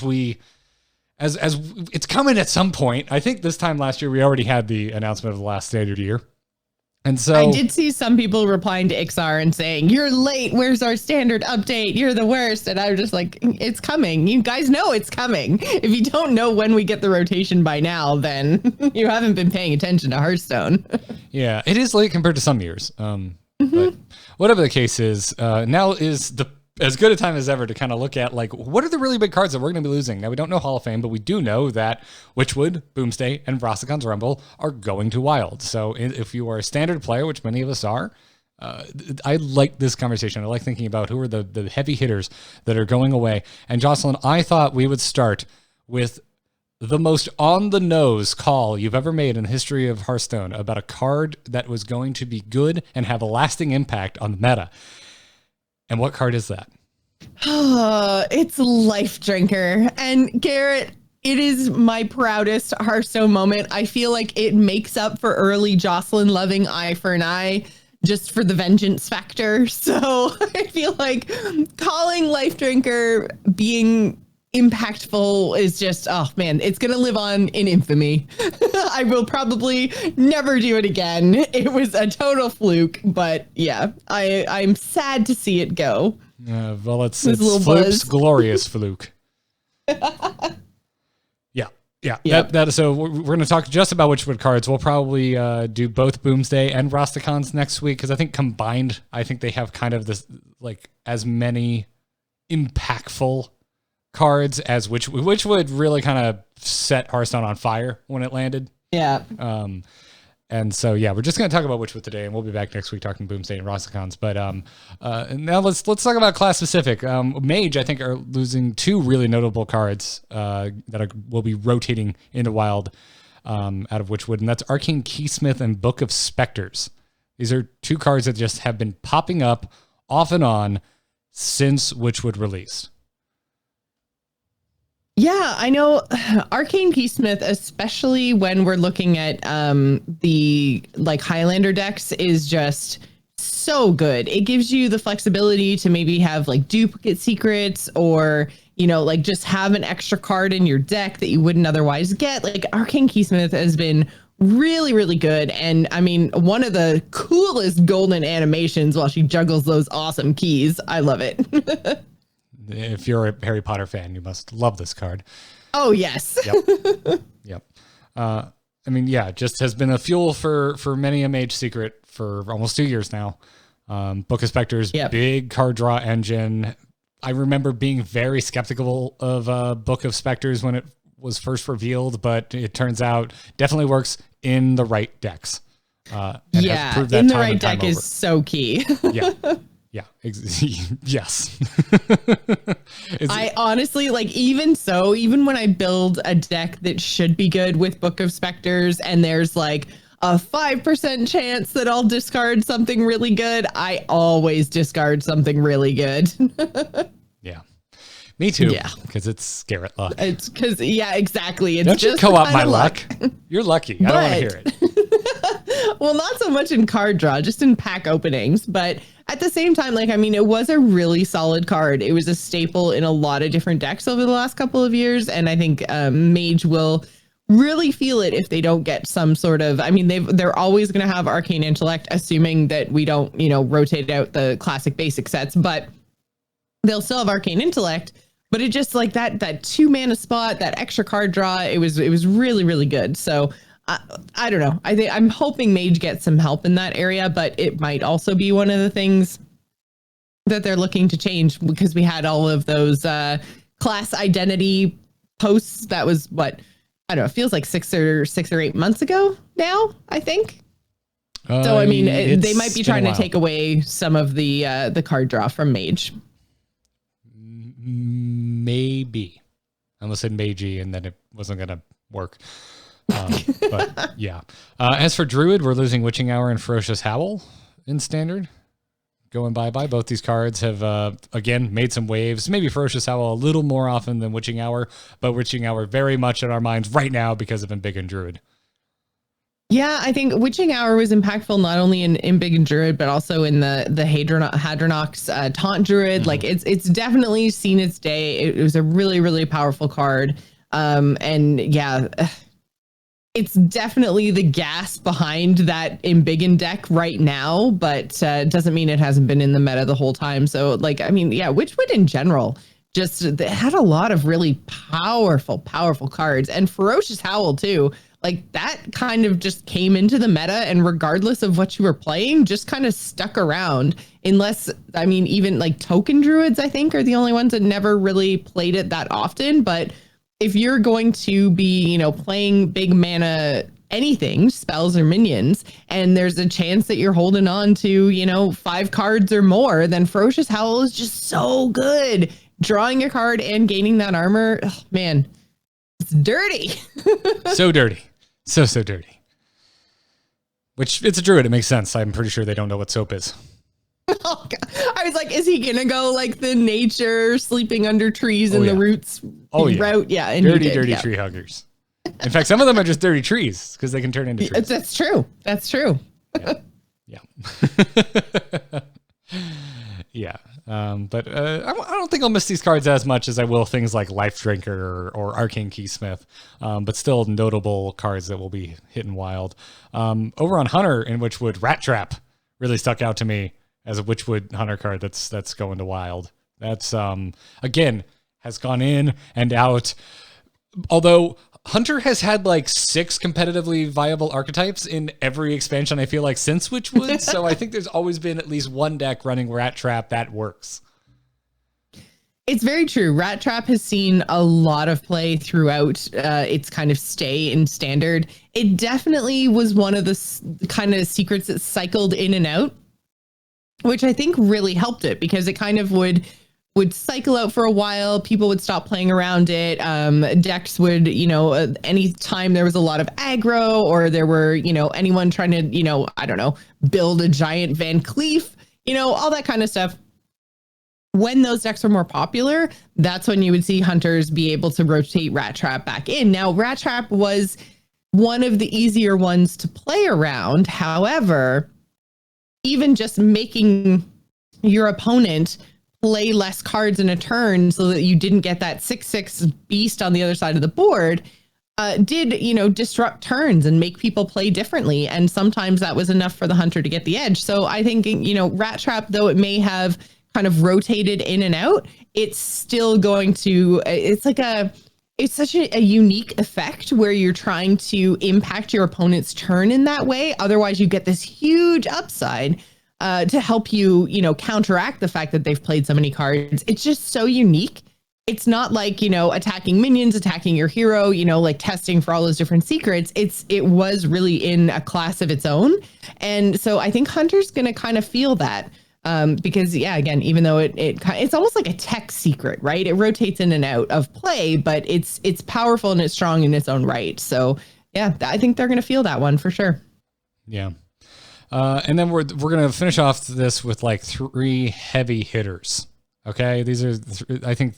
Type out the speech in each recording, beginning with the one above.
we as it's coming at some point. I think this time last year we already had the announcement of the last standard year. And so I did see some people replying to Ixar and saying, "You're late. Where's our standard update? You're the worst." And I was just like, it's coming. You guys know it's coming. If you don't know when we get the rotation by now, then you haven't been paying attention to Hearthstone. Yeah, it is late compared to some years. But whatever the case is, now is as good a time as ever to kind of look at, like, what are the really big cards that we're going to be losing? Now, we don't know Hall of Fame, but we do know that Witchwood, Boomstay, and Vrasticon's Rumble are going to Wild. So if you are a standard player, which many of us are, I like this conversation. I like thinking about who are the heavy hitters that are going away. And Jocelyn, I thought we would start with the most on-the-nose call you've ever made in the history of Hearthstone about a card that was going to be good and have a lasting impact on the meta. And what card is that? It's Life Drinker. And Garrett, it is my proudest Hearthstone moment. I feel like it makes up for early Jocelyn loving Eye for an Eye just for the vengeance factor. So I feel like calling Life Drinker being impactful is just, oh man, it's going to live on in infamy. I will probably never do it again. It was a total fluke, but yeah, I'm sad to see it go. Well, it's Fluke's glorious fluke. Yeah. Yep. So we're going to talk just about Witchwood cards. We'll probably do both Boomsday and Rastakhan's next week, because I think combined, I think they have kind of this, like, as many impactful cards as Witchwood really kind of set Hearthstone on fire when it landed. Yeah. And so, yeah, we're just going to talk about Witchwood today, and we'll be back next week talking Boomsday and Rastakhan's. But now let's talk about class specific. Mage, I think, are losing two really notable cards that will be rotating into Wild out of Witchwood, and that's Arcane Keysmith and Book of Specters. These are two cards that just have been popping up off and on since Witchwood released. Yeah, I know Arcane Keysmith, especially when we're looking at the like Highlander decks, is just so good. It gives you the flexibility to maybe have like duplicate secrets, or, you know, like just have an extra card in your deck that you wouldn't otherwise get. Like Arcane Keysmith has been really, really good. And I mean, one of the coolest golden animations while she juggles those awesome keys. I love it. If you're a Harry Potter fan, you must love this card. Oh, yes. Yep. I mean, yeah, just has been a fuel for many a Mage secret for almost 2 years now. Book of Specters, big card draw engine. I remember being very skeptical of Book of Specters when it was first revealed, but it turns out definitely works in the right decks. Yeah, in the right deck is so key. Yeah. Yeah. Yes. I honestly, like, even when I build a deck that should be good with Book of Specters and there's like a 5% chance that I'll discard something really good, I always discard something really good. Yeah. Me too. Yeah. Because it's Garrett luck. It's because, yeah, exactly. It's Don't just you co-op my luck? You're lucky. I don't want to hear it. Well, not so much in card draw, just in pack openings. But at the same time, like, I mean, it was a really solid card. It was a staple in a lot of different decks over the last couple of years. And I think Mage will really feel it if they don't get some sort of, I mean, they're always going to have Arcane Intellect, assuming that we don't, you know, rotate out the classic basic sets, but they'll still have Arcane Intellect. But it just, like, that 2-mana spot, that extra card draw, it was really, really good. So I don't know. I'm hoping Mage gets some help in that area, but it might also be one of the things that they're looking to change, because we had all of those class identity posts. That was what, I don't know, it feels like 6 or 8 months ago now, I think. So I mean, they might be trying to take away some of the card draw from Mage. Maybe, unless it Magey and then it wasn't gonna work. But yeah. As for Druid, we're losing Witching Hour and Ferocious Howl in Standard. Going bye-bye. Both these cards have, again, made some waves. Maybe Ferocious Howl a little more often than Witching Hour, but Witching Hour very much in our minds right now because of Embiggen Druid. Yeah, I think Witching Hour was impactful not only in Big and Druid, but also in the Hadronox Taunt Druid. Like it's definitely seen its day. It was a really, really powerful card. And yeah, it's definitely the gas behind that Embiggen deck right now, but doesn't mean it hasn't been in the meta the whole time. So like, I mean, yeah, Witchwood in general just it had a lot of really powerful, powerful cards, and Ferocious Howl too. Like that kind of just came into the meta, and regardless of what you were playing, just kind of stuck around. Unless, I mean, even like Token Druids, I think, are the only ones that never really played it that often. But if you're going to be, you know, playing big mana anything, spells or minions, and there's a chance that you're holding on to, you know, 5 cards or more, then Ferocious Howl is just so good. Drawing a card and gaining that armor, oh, man, it's dirty. So dirty. So dirty. Which, it's a druid, it makes sense. I'm pretty sure they don't know what soap is. Oh, God. I was like, is he gonna go like the nature, sleeping under trees in the roots route? Yeah, and dirty tree huggers. In fact, some of them are just dirty trees because they can turn into trees. That's true. That's true. Yeah. Yeah. But I don't think I'll miss these cards as much as I will things like Life Drinker or Arcane Keysmith, but still notable cards that will be hitting wild. Over on Hunter in Witchwood, Rat Trap really stuck out to me as a Witchwood Hunter card that's going to wild. That's, again, has gone in and out. Although Hunter has had like 6 competitively viable archetypes in every expansion, I feel like, since Witchwood. So I think there's always been at least one deck running Rat Trap that works. It's very true. Rat Trap has seen a lot of play throughout its kind of stay in Standard. It definitely was one of the kind of secrets that cycled in and out, which I think really helped it because it kind of would cycle out for a while. People would stop playing around it. Decks would, you know, anytime there was a lot of aggro or there were, you know, anyone trying to, you know, I don't know, build a giant Van Cleef, you know, all that kind of stuff. When those decks were more popular, that's when you would see hunters be able to rotate Rat Trap back in. Now, Rat Trap was one of the easier ones to play around. However, even just making your opponent play less cards in a turn so that you didn't get that 6/6 beast on the other side of the board did, you know, disrupt turns and make people play differently. And sometimes that was enough for the hunter to get the edge. So I think, you know, Rat Trap, though it may have kind of rotated in and out, it's still going to, it's such a unique effect where you're trying to impact your opponent's turn in that way. Otherwise, you get this huge upside to help you, you know, counteract the fact that they've played so many cards. It's just so unique. It's not like, you know, attacking minions, attacking your hero, you know, like testing for all those different secrets. It was really in a class of its own. And so I think Hunter's going to kind of feel that. Because yeah, again, even though it's almost like a tech secret, right? It rotates in and out of play, but it's powerful and it's strong in its own right. So yeah, I think they're going to feel that one for sure. Yeah. And then we're going to finish off this with like 3 heavy hitters. Okay. These are, I think,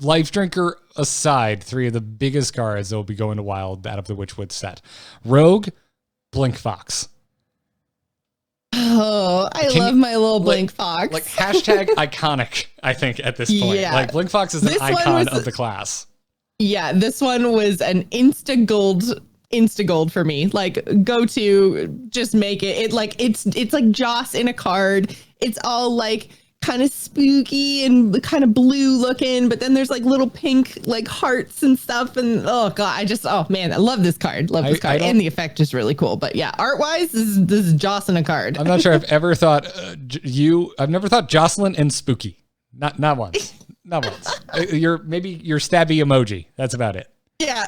Life Drinker aside, 3 of the biggest cards that will be going to wild out of the Witchwood set. Rogue, Blink Fox. Oh, I love my little Blink Fox. Like hashtag iconic, I think, at this point. Yeah. Like Blink Fox is an icon of the class. Yeah, this one was an insta gold for me. Like, go to, just make it. It's like Joss in a card. It's all like kind of spooky and kind of blue looking, but then there's like little pink like hearts and stuff, and oh god, oh man, I love this card. And the effect is really cool. But yeah, art wise, this is Joss in a card. I'm not sure I've ever thought I've never thought Jocelyn and spooky. Not once. Not once. Your stabby emoji. That's about it. Yeah.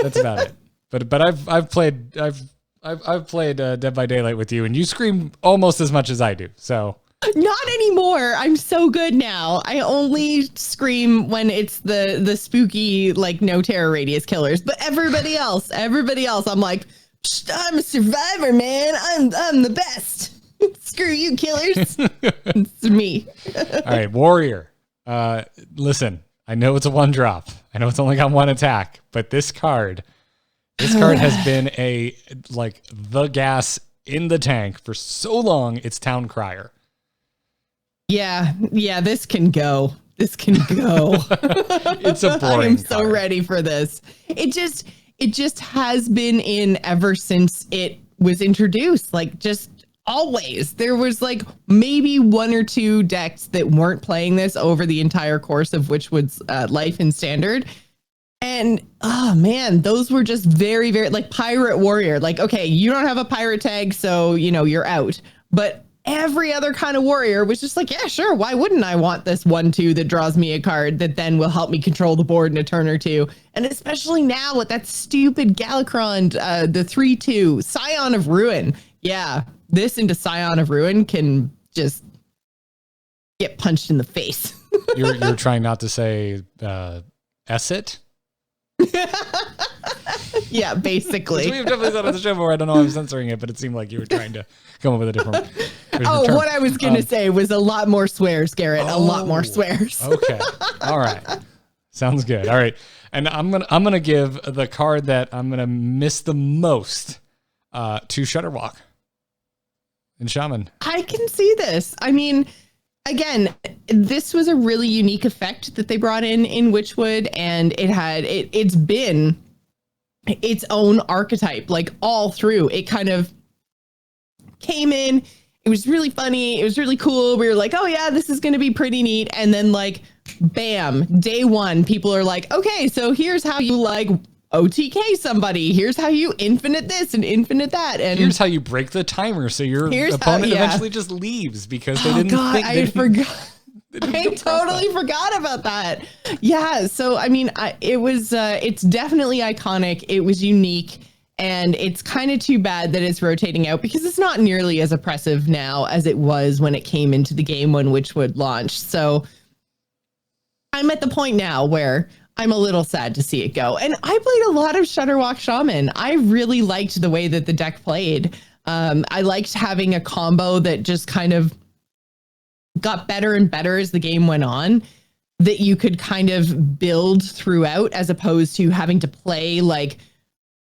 That's about it. But I've played Dead by Daylight with you, and you scream almost as much as I do. So not anymore. I'm so good now. I only scream when it's the spooky, like no terror radius killers. But everybody else, I'm like, I'm a survivor, man. I'm the best. Screw you, killers. It's me. All right, Warrior. Listen, I know it's a 1-drop. I know it's only got 1 attack, but this card This card has been the gas in the tank for so long. It's Town Crier. Yeah, this can go. This can go. It's a boring I am so card. ready for this. It just has been in ever since it was introduced. Like, just always. There was like maybe one or two decks that weren't playing this over the entire course of Witchwood's life in Standard. And oh man, those were just very, very like Pirate Warrior. Like, okay, you don't have a pirate tag, so you're out. But every other kind of warrior was just like, yeah, sure. Why wouldn't I want this 1/2 that draws me a card that then will help me control the board in a turn or two? And especially now with that stupid Galakron, the 3/2 Scion of Ruin. Yeah, this into Scion of Ruin can just get punched in the face. You're trying not to say Esset? Yeah, basically. We've definitely said on the show before. I don't know if I'm censoring it, but it seemed like you were trying to come up with a different term. What I was going to say was a lot more swears, Garrett. A lot more swears. Okay. All right. Sounds good. All right. And I'm gonna give the card that I'm gonna miss the most to Shudderwock and Shaman. I can see this. I mean, again, this was a really unique effect that they brought in Witchwood, and it's been its own archetype, like all through. It kind of came in. It was really funny. It was really cool. We were like, oh yeah, this is going to be pretty neat. And then like, bam, day one, people are like, okay, so here's how you like OTK somebody. Here's how you infinite this and infinite that. And here's how you break the timer so your opponent eventually just leaves because they didn't think. I forgot. I totally forgot about that. Yeah. So, I mean, it's definitely iconic. It was unique, and it's kind of too bad that it's rotating out because it's not nearly as oppressive now as it was when it came into the game when Witchwood launched. So I'm at the point now where I'm a little sad to see it go. And I played a lot of Shudderwock Shaman. I really liked the way that the deck played. I liked having a combo that just kind of got better and better as the game went on, that you could kind of build throughout, as opposed to having to play like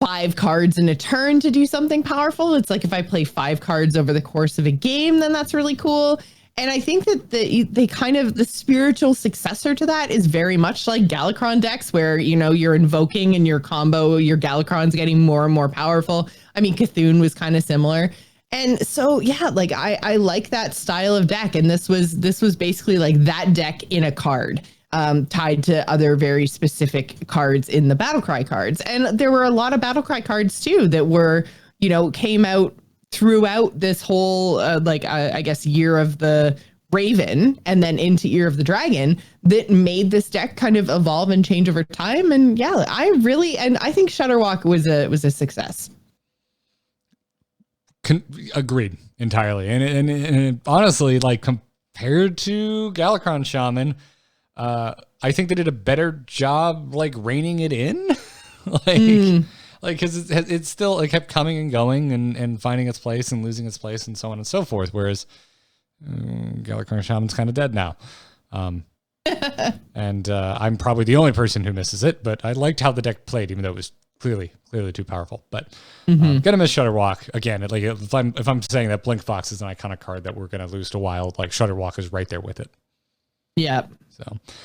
5 cards in a turn to do something powerful. It's like if I play 5 cards over the course of a game, then that's really cool. And I think that they kind of, the spiritual successor to that is very much like Galakron decks, where, you're invoking and your combo, your Galakron's getting more and more powerful. I mean, Cthulhu was kind of similar. And so, yeah, like I like that style of deck. And this was basically like that deck in a card, tied to other very specific cards in the Battlecry cards. And there were a lot of Battlecry cards too that were, came out throughout this whole, I guess, Year of the Raven and then into Year of the Dragon, that made this deck kind of evolve and change over time. And yeah, I think Shudderwock was a success. Agreed entirely, and honestly, like compared to Galakron Shaman, I think they did a better job like reining it in, because it's still, it kept coming and going and finding its place and losing its place and so on and so forth. Whereas Galakron Shaman's kind of dead now, and I'm probably the only person who misses it. But I liked how the deck played, even though it was clearly too powerful. But gonna miss Shudderwock again. Like if I'm saying that Blink Fox is an iconic card that we're gonna lose to Wild, like Shudderwock is right there with it. Yeah. So